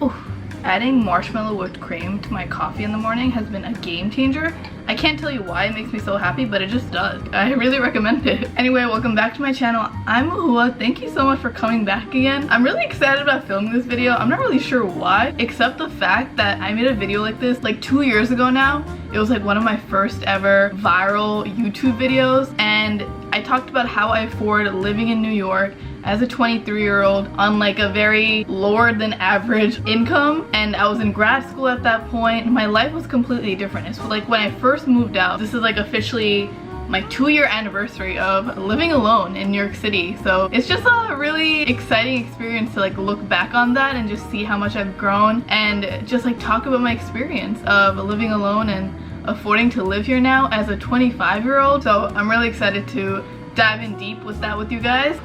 Oof. Adding marshmallow whipped cream to my coffee in the morning has been a game changer. I can't tell you why it makes me so happy, but it just does. I really recommend it. Anyway, welcome back to my channel. I'm Mahua. Thank you so much for coming back again. I'm really excited about filming this video. I'm not really sure why, except the fact that I made a video like this like 2 years ago now. It was like one of my first ever viral YouTube videos, and I talked about how I afford living in New York as a 23-year-old on like a very lower than average income, and I was in grad school at that point. My life was completely different. It's like when I first moved out. This is like officially my 2-year anniversary of living alone in New York City, so it's just a really exciting experience to like look back on that and just see how much I've grown and just like talk about my experience of living alone and affording to live here now as a 25-year-old. So I'm really excited to dive in deep with that with you guys.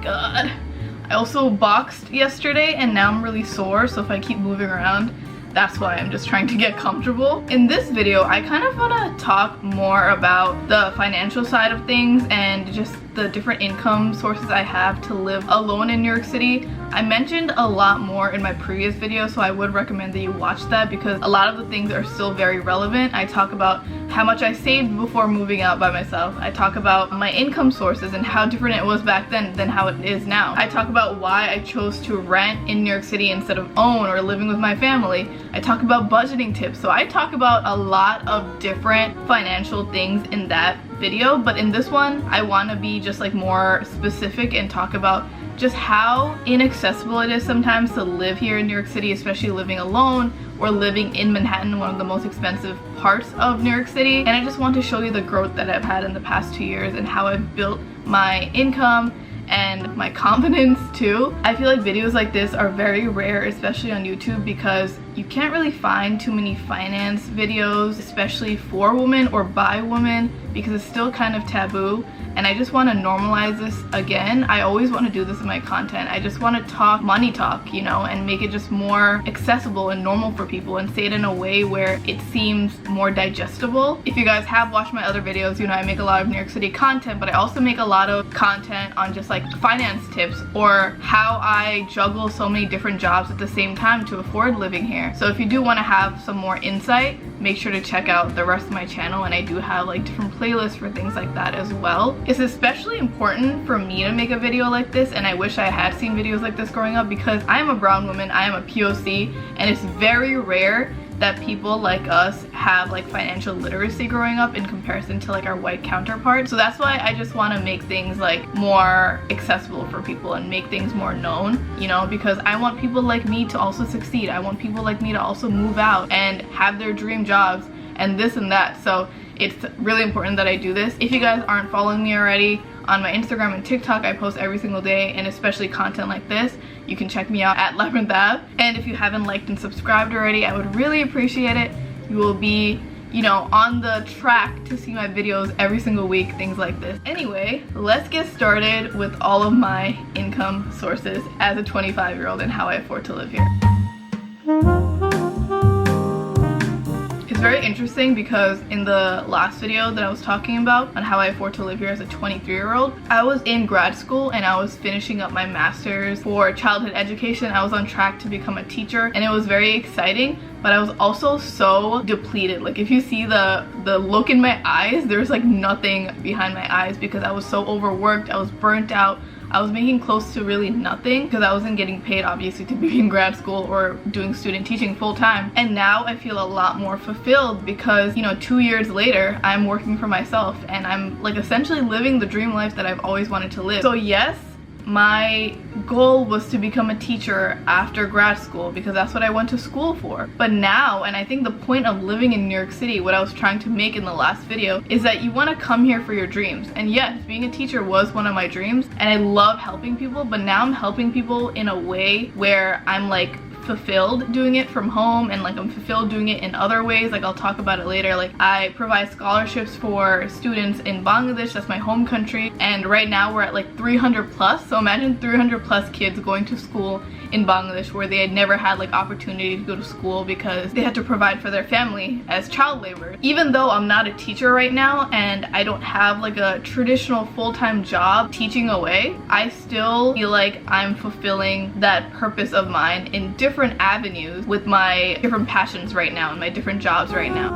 God, I also boxed yesterday and now I'm really sore, so if I keep moving around, that's why. I'm just trying to get comfortable. In this video, I kind of want to talk more about the financial side of things and just the different income sources I have to live alone in New York City. I mentioned a lot more in my previous video, so I would recommend that you watch that because a lot of the things are still very relevant. I talk about how much I saved before moving out by myself. I talk about my income sources and how different it was back then than how it is now. I talk about why I chose to rent in New York City instead of own or living with my family. I talk about budgeting tips. So I talk about a lot of different financial things in that video, but in this one I want to be just like more specific and talk about just how inaccessible it is sometimes to live here in New York City, especially living alone or living in Manhattan, one of the most expensive parts of New York City. And I just want to show you the growth that I've had in the past 2 years and how I've built my income and my confidence too. I feel like videos like this are very rare, especially on YouTube, because you can't really find too many finance videos, especially for women or by women, because it's still kind of taboo. And I just want to normalize this again. I always want to do this in my content. I just want to talk money talk, you know, and make it just more accessible and normal for people and say it in a way where it seems more digestible. If you guys have watched my other videos, you know I make a lot of New York City content, but I also make a lot of content on just like finance tips or how I juggle so many different jobs at the same time to afford living here. So if you do want to have some more insight, make sure to check out the rest of my channel, and I do have like different playlists for things like that as well. It's especially important for me to make a video like this, and I wish I had seen videos like this growing up because I am a brown woman, I am a POC, and it's very rare that people like us have like financial literacy growing up in comparison to like our white counterparts. So that's why I just want to make things like more accessible for people and make things more known, you know, because I want people like me to also succeed. I want people like me to also move out and have their dream jobs and this and that. So it's really important that I do this. If you guys aren't following me already, on my Instagram and TikTok, I post every single day, and especially content like this. You can check me out at Labyrinth Ave. And if you haven't liked and subscribed already, I would really appreciate it. You will be, you know, on the track to see my videos every single week, things like this. Anyway, let's get started with all of my income sources as a 25-year-old and how I afford to live here. It's very interesting because in the last video that I was talking about on how I afford to live here as a 23-year-old, I was in grad school and I was finishing up my master's for childhood education. I was on track to become a teacher and it was very exciting, but I was also so depleted. Like if you see the look in my eyes, there's like nothing behind my eyes because I was so overworked, I was burnt out. I was making close to really nothing because I wasn't getting paid obviously to be in grad school or doing student teaching full time. And now I feel a lot more fulfilled because, you know, 2 years later I'm working for myself and I'm like essentially living the dream life that I've always wanted to live. So yes, my goal was to become a teacher after grad school because that's what I went to school for. But now, and I think the point of living in New York City, what I was trying to make in the last video, is that you want to come here for your dreams. And yes, being a teacher was one of my dreams and I love helping people, but now I'm helping people in a way where I'm like fulfilled doing it from home, and like I'm fulfilled doing it in other ways. Like I'll talk about it later. Like I provide scholarships for students in Bangladesh, that's my home country, and right now we're at like 300 plus. So imagine 300 plus kids going to school in Bangladesh where they had never had like opportunity to go to school because they had to provide for their family as child labor. Even though I'm not a teacher right now and I don't have like a traditional full-time job teaching away, I still feel like I'm fulfilling that purpose of mine in different different avenues with my different passions right now and my different jobs right now.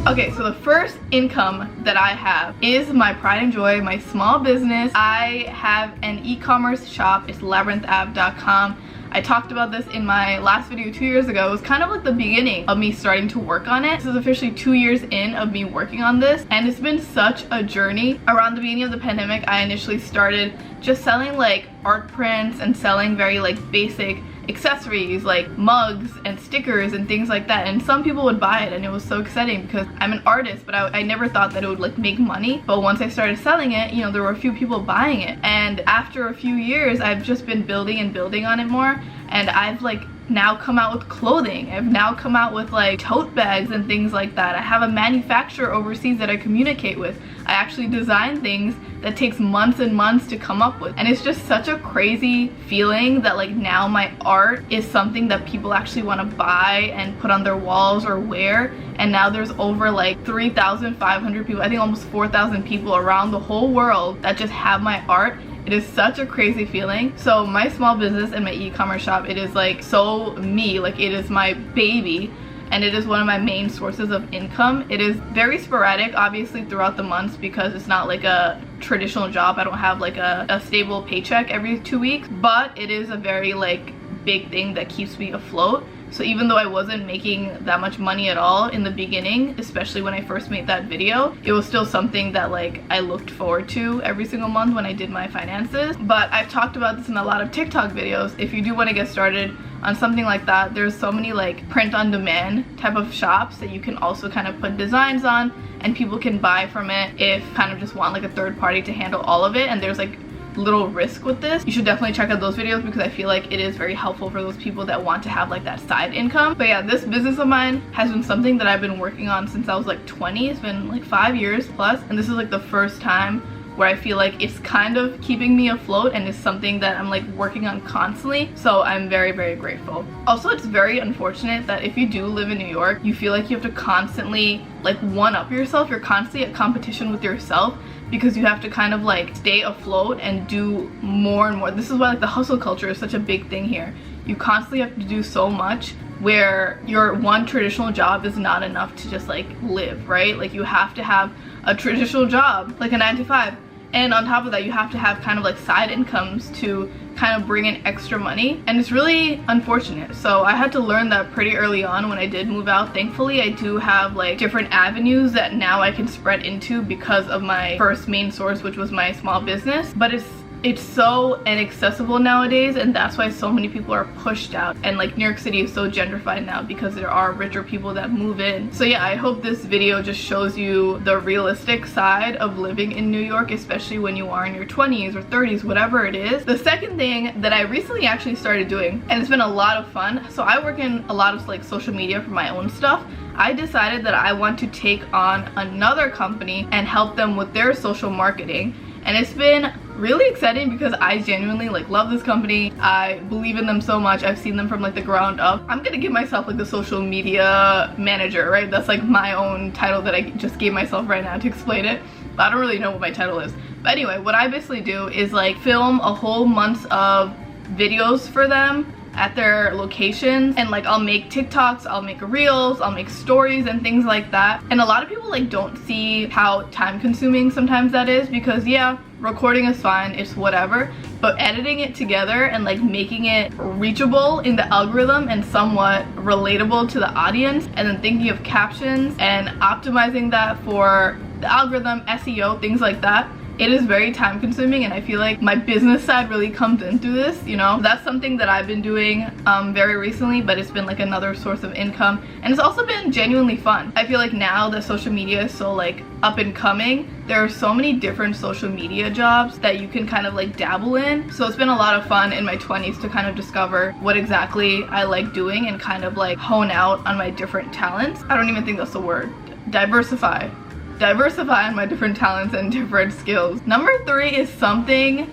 Okay, so the first income that I have is my pride and joy, my small business. I have an e-commerce shop. It's labyrinthav.com. I talked about this in my last video 2 years ago. It was kind of like the beginning of me starting to work on it. This is officially 2 years in of me working on this, and it's been such a journey. Around the beginning of the pandemic, I initially started just selling like art prints and selling very like basic accessories like mugs and stickers and things like that, and some people would buy it, and it was so exciting because I'm an artist, but I never thought that it would like make money. But once I started selling it, you know, there were a few people buying it, and after a few years I've just been building and building on it more, and I've like now come out with clothing. I've now come out with like tote bags and things like that. I have a manufacturer overseas that I communicate with. I actually design things that takes months and months to come up with, and it's just such a crazy feeling that like now my art is something that people actually want to buy and put on their walls or wear. And now there's over like 3,500 people, I think almost 4,000 people around the whole world that just have my art. It is such a crazy feeling. So my small business and my e-commerce shop, it is like so me, like it is my baby, and it is one of my main sources of income. It is very sporadic, obviously, throughout the months because it's not like a traditional job. I don't have like a stable paycheck every 2 weeks, but it is a very like big thing that keeps me afloat. So even though I wasn't making that much money at all in the beginning, especially when I first made that video, it was still something that like I looked forward to every single month when I did my finances. But I've talked about this in a lot of TikTok videos. If you do want to get started on something like that, there's so many like print on demand type of shops that you can also kind of put designs on, and people can buy from it if kind of just want like a third party to handle all of it, and there's like little risk with this. You should definitely check out those videos because I feel like it is very helpful for those people that want to have like that side income. But yeah, this business of mine has been something that I've been working on since I was like 20. It's been like 5 years plus, and this is like the first time where I feel like it's kind of keeping me afloat, and it's something that I'm like working on constantly. So I'm very, very grateful. Also, it's very unfortunate that if you do live in New York, you feel like you have to constantly like one up yourself. You're constantly at competition with yourself because you have to kind of like stay afloat and do more and more. This is why like the hustle culture is such a big thing here. You constantly have to do so much where your one traditional job is not enough to just like live, right? Like you have to have a traditional job, like a 9 to 5. And on top of that, you have to have kind of like side incomes to kind of bring in extra money, and it's really unfortunate. So I had to learn that pretty early on when I did move out. Thankfully, I do have like different avenues that now I can spread into because of my first main source, which was my small business. But it's so inaccessible nowadays, and that's why so many people are pushed out. And like New York City is so gentrified now because there are richer people that move in. So yeah, I hope this video just shows you the realistic side of living in New York, especially when you are in your 20s or 30s, whatever it is. The second thing that I recently actually started doing, and it's been a lot of fun, so I work in a lot of like social media for my own stuff. I decided that I want to take on another company and help them with their social marketing. And it's been really exciting because I genuinely like love this company. I believe in them so much. I've seen them from like the ground up. I'm gonna give myself like the social media manager, right? That's like my own title that I just gave myself right now to explain it. But I don't really know what my title is. But anyway, what I basically do is like film a whole month of videos for them at their locations, and like I'll make TikToks, I'll make reels, I'll make stories and things like that. And a lot of people like don't see how time consuming sometimes that is, because yeah, recording is fine, it's whatever, but editing it together and like making it reachable in the algorithm and somewhat relatable to the audience, and then thinking of captions and optimizing that for the algorithm, SEO, things like that. It is very time consuming, and I feel like my business side really comes into this, you know. That's something that I've been doing very recently, but it's been like another source of income, and it's also been genuinely fun. I feel like now that social media is so like up and coming, there are so many different social media jobs that you can kind of like dabble in. So it's been a lot of fun in my 20s to kind of discover what exactly I like doing and kind of like hone out on my different talents. I don't even think that's the word. Diversify on my different talents and different skills. Number 3 is something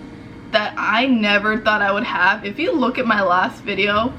that I never thought I would have. If you look at my last video,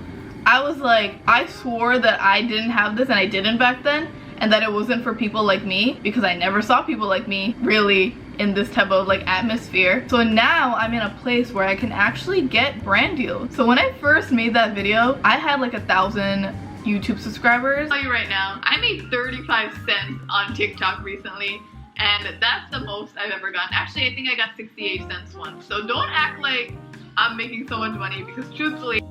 I was like, I swore that I didn't have this, and I didn't back then, and that it wasn't for people like me, because I never saw people like me really in this type of like atmosphere. So now I'm in a place where I can actually get brand deals. So when I first made that video, I had like 1,000 YouTube subscribers. I'll tell you right now, I made 35 cents on TikTok recently, and that's the most I've ever gotten. Actually, I think I got 68 cents once. So don't act like I'm making so much money, because truthfully,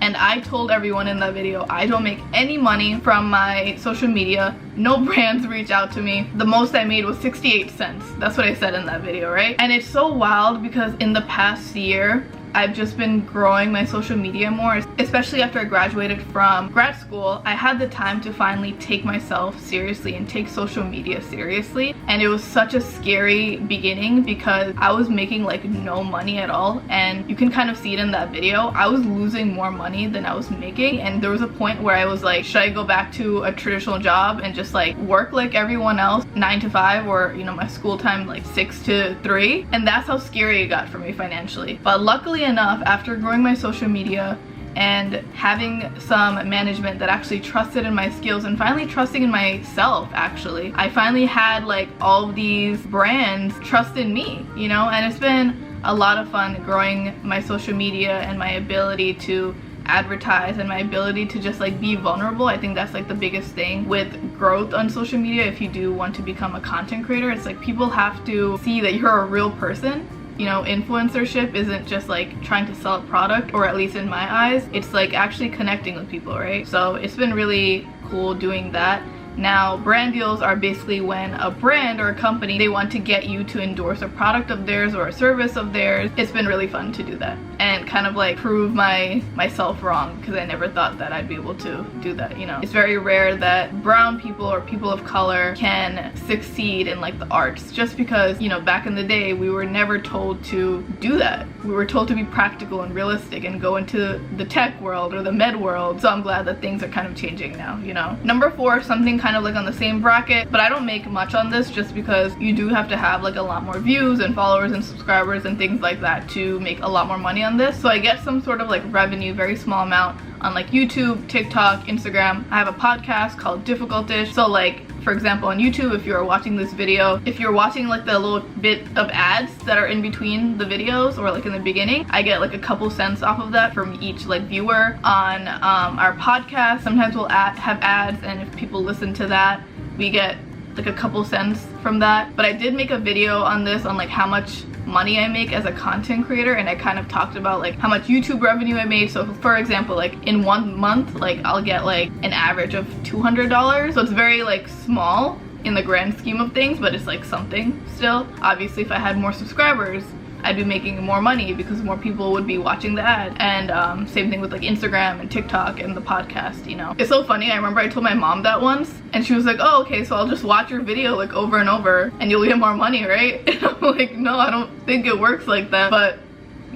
and I told everyone in that video, I don't make any money from my social media. No brands reach out to me. The most I made was 68 cents. That's what I said in that video, right? And it's so wild because in the past year, I've just been growing my social media more, especially after I graduated from grad school. I had the time to finally take myself seriously and take social media seriously. And it was such a scary beginning because I was making like no money at all. And you can kind of see it in that video. I was losing more money than I was making. And there was a point where I was like, should I go back to a traditional job and just like work like everyone else, 9 to 5, or you know, my school time like 6 to 3? And that's how scary it got for me financially. But luckily enough, after growing my social media and having some management that actually trusted in my skills and finally trusting in myself, actually, I finally had like all of these brands trust in me, you know. And it's been a lot of fun growing my social media and my ability to advertise and my ability to just like be vulnerable. I think that's like the biggest thing with growth on social media. If you do want to become a content creator, it's like people have to see that you're a real person. You know, influencership isn't just like trying to sell a product, or at least in my eyes, it's like actually connecting with people, right? So it's been really cool doing that. Now, brand deals are basically when a brand or a company, they want to get you to endorse a product of theirs or a service of theirs. It's been really fun to do that and kind of like prove myself wrong, because I never thought that I'd be able to do that, you know. It's very rare that brown people or people of color can succeed in like the arts, just because, you know, back in the day we were never told to do that. We were told to be practical and realistic and go into the tech world or the med world. So I'm glad that things are kind of changing now, you know. Number 4, something kind of like on the same bracket, but I don't make much on this just because you do have to have like a lot more views and followers and subscribers and things like that to make a lot more money on this. So I get some sort of like revenue, very small amount, on like YouTube, TikTok, Instagram. I have a podcast called Difficultish. So like, for example, on YouTube, if you're watching this video, if you're watching like the little bit of ads that are in between the videos or like in the beginning, I get like a couple cents off of that from each like viewer. On our podcast, sometimes we'll have ads, and if people listen to that, we get like a couple cents from that. But I did make a video on this, on like how much money I make as a content creator, and I kind of talked about like how much YouTube revenue I made. So for example, like in 1 month, like I'll get like an average of $200. So it's very like small in the grand scheme of things, but it's like something still. Obviously, if I had more subscribers, I'd be making more money because more people would be watching the ad. And same thing with like Instagram and TikTok and the podcast, you know. It's so funny, I remember I told my mom that once, and she was like, oh, okay, so I'll just watch your video like over and over and you'll get more money, right? And I'm like, no, I don't think it works like that, but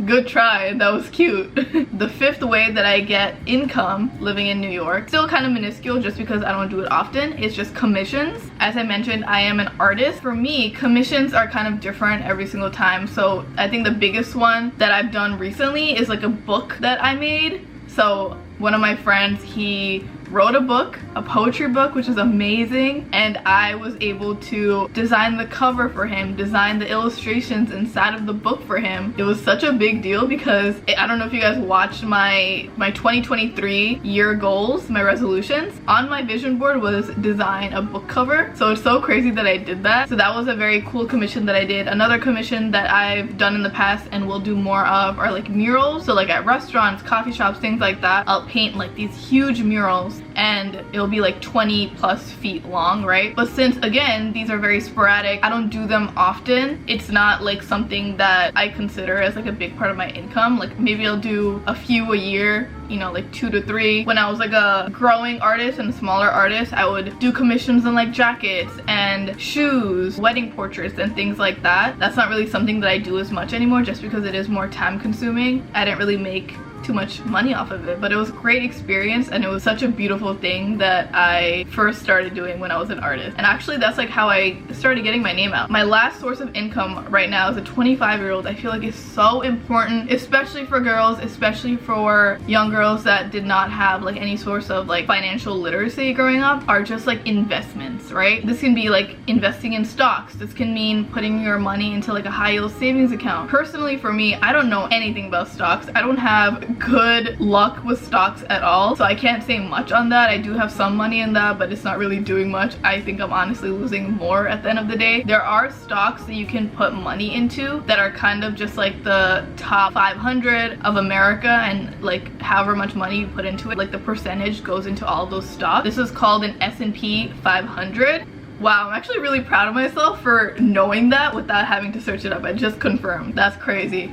good try. That was cute. The 5th way that I get income living in New York, still kind of minuscule just because I don't do it often, it's just commissions. As I mentioned, I am an artist. For me, commissions are kind of different every single time. So I think the biggest one that I've done recently is like a book that I made. So one of my friends, he wrote a book, a poetry book, which is amazing, and I was able to design the cover for him, design the illustrations inside of the book for him. It was such a big deal because I don't know if you guys watched my 2023 year goals, my resolutions. On my vision board was design a book cover. So it's so crazy that I did that. So that was a very cool commission that I did. Another commission that I've done in the past and will do more of are like murals. So like at restaurants, coffee shops, things like that, I'll paint like these huge murals and it'll be like 20 plus feet long, right? But since again these are very sporadic, I don't do them often, it's not like something that I consider as like a big part of my income. Like maybe I'll do a few a year, you know, like 2 to 3. When I was like a growing artist and a smaller artist, I would do commissions on like jackets and shoes, wedding portraits and things like that. That's not really something that I do as much anymore just because it is more time consuming. I didn't really make too much money off of it, but it was a great experience, and it was such a beautiful thing that I first started doing when I was an artist. And actually that's like how I started getting my name out. My last source of income right now as a 25-year-old, I feel like is so important, especially for girls, especially for young girls that did not have like any source of like financial literacy growing up, are just like investments, right? This can be like investing in stocks. This can mean putting your money into like a high yield savings account. Personally for me, I don't know anything about stocks. I don't have good luck with stocks at all, so I can't say much on that. I do have some money in that, but it's not really doing much. I think I'm honestly losing more at the end of the day. There are stocks that you can put money into that are kind of just like the top 500 of America, and like however much money you put into it, like the percentage goes into all of those stocks. This is called an S&P 500. Wow, I'm actually really proud of myself for knowing that without having to search it up. I just confirmed. That's crazy.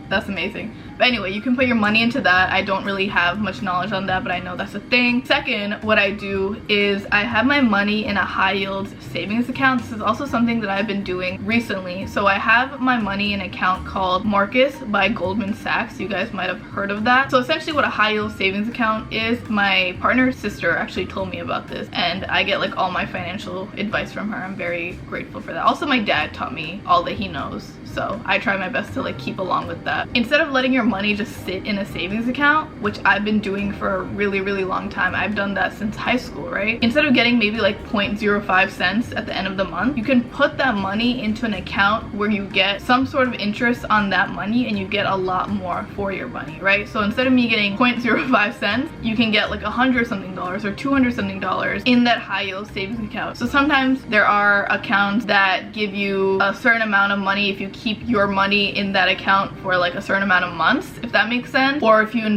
That's amazing. But anyway, you can put your money into that. I don't really have much knowledge on that, but I know that's a thing. Second, what I do is I have my money in a high yield savings account. This is also something that I've been doing recently. So I have my money in an account called Marcus by Goldman Sachs. You guys might have heard of that. So essentially what a high yield savings account is, my partner's sister actually told me about this, and I get like all my financial advice from her. I'm very grateful for that. Also, my dad taught me all that he knows, so I try my best to like keep along with that. Instead of letting your money just sit in a savings account, which I've been doing for a really long time, I've done that since high school, right? Instead of getting maybe like 0.05 cents at the end of the month, you can put that money into an account where you get some sort of interest on that money, and you get a lot more for your money, right? So instead of me getting 0.05 cents, you can get like $100 something or $200 something in that high yield savings account. So sometimes there are accounts that give you a certain amount of money if you keep your money in that account for like a certain amount of months, if that makes sense. Or if you have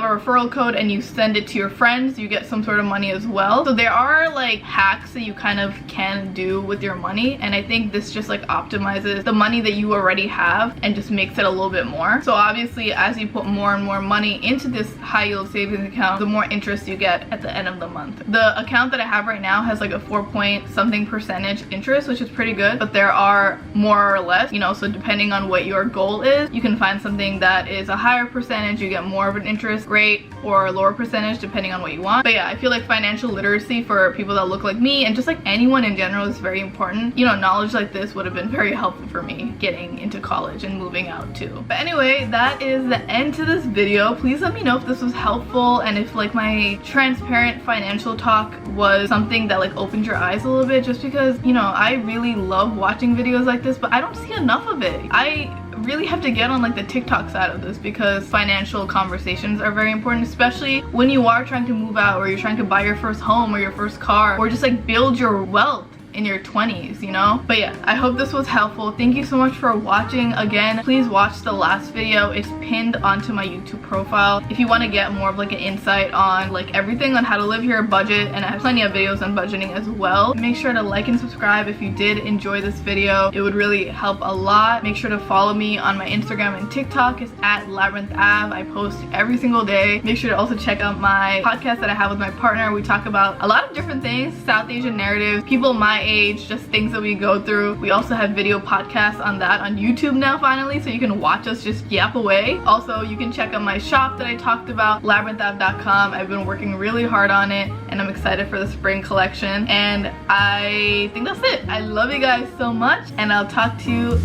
a referral code and you send it to your friends, you get some sort of money as well. So there are like hacks that you kind of can do with your money, and I think this just like optimizes the money that you already have and just makes it a little bit more. So obviously as you put more and more money into this high yield savings account, the more interest you get at the end of the month. The account that I have right now has like a 4-point-something% interest, which is pretty good, but there are more or less, you know, so depending on what your goal is, you can find something that is a higher percentage, you get more of an interest rate, or a lower percentage depending on what you want. But yeah, I feel like financial literacy for people that look like me, and just like anyone in general, is very important. You know, knowledge like this would have been very helpful for me getting into college and moving out too. But anyway, that is the end to this video. Please let me know if this was helpful, and if like my transparent financial talk was something that like opened your eyes a little bit, just because, you know, I really love watching videos like this, but I don't see enough of it. I really have to get on like the TikTok side of this, because financial conversations are very important, especially when you are trying to move out, or you're trying to buy your first home or your first car, or just like build your wealth in your 20s, you know? But yeah, I hope this was helpful. Thank you so much for watching. Again, please watch the last video. It's pinned onto my YouTube profile if you want to get more of like an insight on like everything on how to live your budget, and I have plenty of videos on budgeting as well. Make sure to like and subscribe if you did enjoy this video. It would really help a lot. Make sure to follow me on my Instagram and TikTok. It's at Labyrinth Av. I post every single day. Make sure to also check out my podcast that I have with my partner. We talk about a lot of different things, South Asian narratives, people my age, just things that we go through. We also have video podcasts on that on YouTube now finally, so you can watch us just yap away. Also, you can check out my shop that I talked about, labyrinthav.com. I've been working really hard on it, and I'm excited for the spring collection, and I think that's it. I love you guys so much, and I'll talk to you